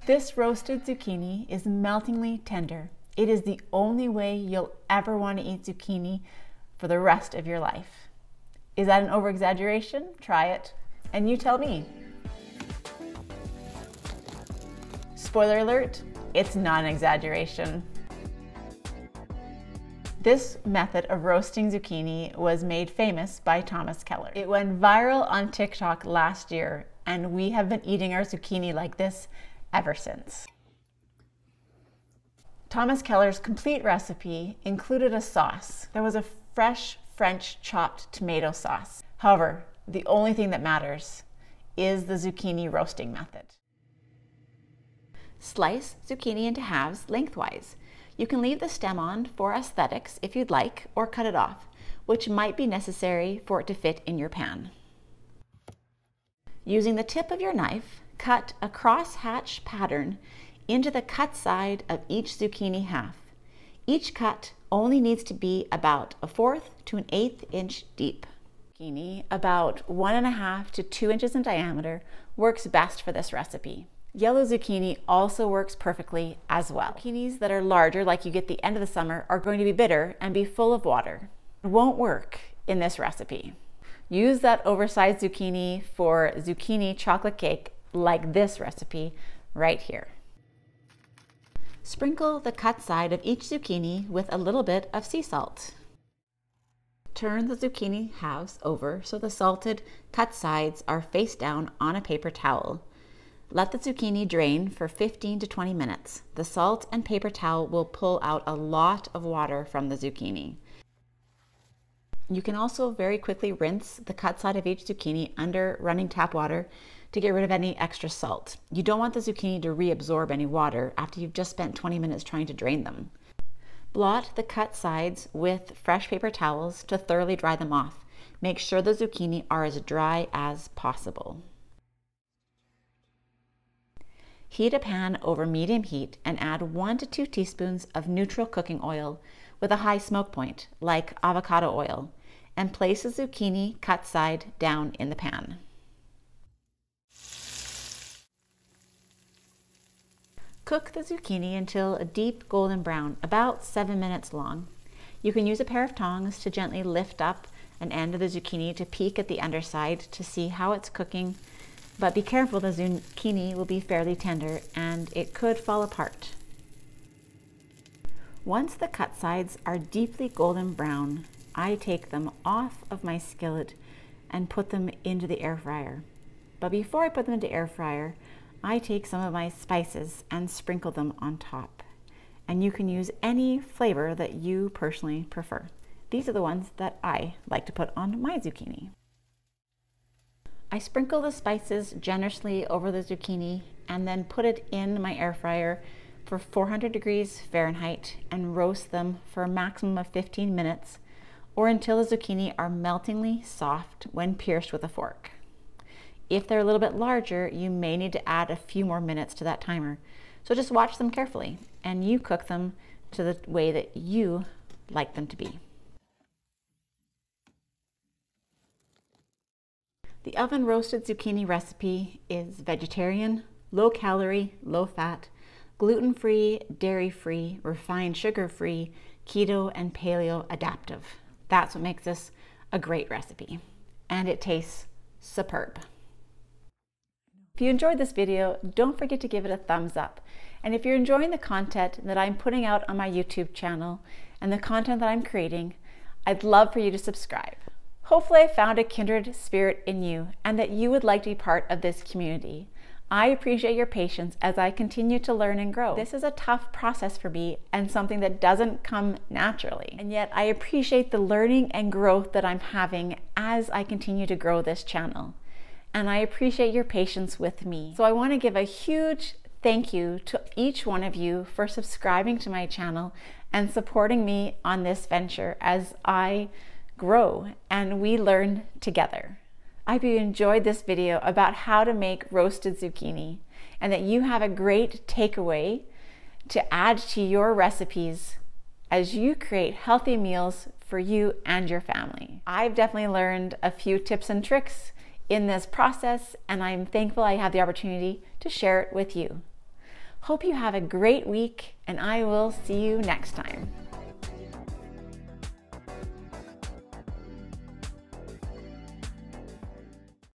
This roasted zucchini is meltingly tender. It is the only way you'll ever want to eat zucchini for the rest of your life. Is that an over-exaggeration? Try it, and you tell me. Spoiler alert, it's not an exaggeration. This method of roasting zucchini was made famous by Thomas Keller. It went viral on TikTok last year, and we have been eating our zucchini like this ever since. Thomas Keller's complete recipe included a sauce that was a fresh French chopped tomato sauce. However, the only thing that matters is the zucchini roasting method. Slice zucchini into halves lengthwise. You can leave the stem on for aesthetics if you'd like, or cut it off, which might be necessary for it to fit in your pan. Using the tip of your knife, cut a cross-hatch pattern into the cut side of each zucchini half. Each cut only needs to be about 1/4 to 1/8 inch deep. Zucchini, about 1.5 to 2 inches in diameter, works best for this recipe. Yellow zucchini also works perfectly as well. Zucchinis that are larger, like you get at the end of the summer, are going to be bitter and be full of water. It won't work in this recipe. Use that oversized zucchini for zucchini chocolate cake like this recipe right here. Sprinkle the cut side of each zucchini with a little bit of sea salt. Turn the zucchini halves over so the salted cut sides are face down on a paper towel. Let the zucchini drain for 15 to 20 minutes. The salt and paper towel will pull out a lot of water from the zucchini. You can also very quickly rinse the cut side of each zucchini under running tap water to get rid of any extra salt. You don't want the zucchini to reabsorb any water after you've just spent 20 minutes trying to drain them. Blot the cut sides with fresh paper towels to thoroughly dry them off. Make sure the zucchini are as dry as possible. Heat a pan over medium heat and add 1 to 2 teaspoons of neutral cooking oil with a high smoke point, like avocado oil, and place the zucchini cut side down in the pan. Cook the zucchini until a deep golden brown, about 7 minutes long. You can use a pair of tongs to gently lift up an end of the zucchini to peek at the underside to see how it's cooking, but be careful, the zucchini will be fairly tender and it could fall apart. Once the cut sides are deeply golden brown, I take them off of my skillet and put them into the air fryer. But before I put them into the air fryer, I take some of my spices and sprinkle them on top. And you can use any flavor that you personally prefer. These are the ones that I like to put on my zucchini. I sprinkle the spices generously over the zucchini and then put it in my air fryer for 400 degrees Fahrenheit and roast them for a maximum of 15 minutes or until the zucchini are meltingly soft when pierced with a fork. If they're a little bit larger, you may need to add a few more minutes to that timer. So just watch them carefully and you cook them to the way that you like them to be. The oven roasted zucchini recipe is vegetarian, low calorie, low fat, gluten-free, dairy-free, refined sugar-free, keto and paleo adaptive. That's what makes this a great recipe. And it tastes superb. If you enjoyed this video, don't forget to give it a thumbs up. And if you're enjoying the content that I'm putting out on my YouTube channel and the content that I'm creating, I'd love for you to subscribe. Hopefully I found a kindred spirit in you and that you would like to be part of this community. I appreciate your patience as I continue to learn and grow. This is a tough process for me and something that doesn't come naturally. And yet I appreciate the learning and growth that I'm having as I continue to grow this channel. And I appreciate your patience with me. So I want to give a huge thank you to each one of you for subscribing to my channel and supporting me on this venture as I grow and we learn together. I hope you enjoyed this video about how to make roasted zucchini and that you have a great takeaway to add to your recipes as you create healthy meals for you and your family. I've definitely learned a few tips and tricks in this process and I'm thankful I have the opportunity to share it with you. Hope you have a great week, and I will see you next time.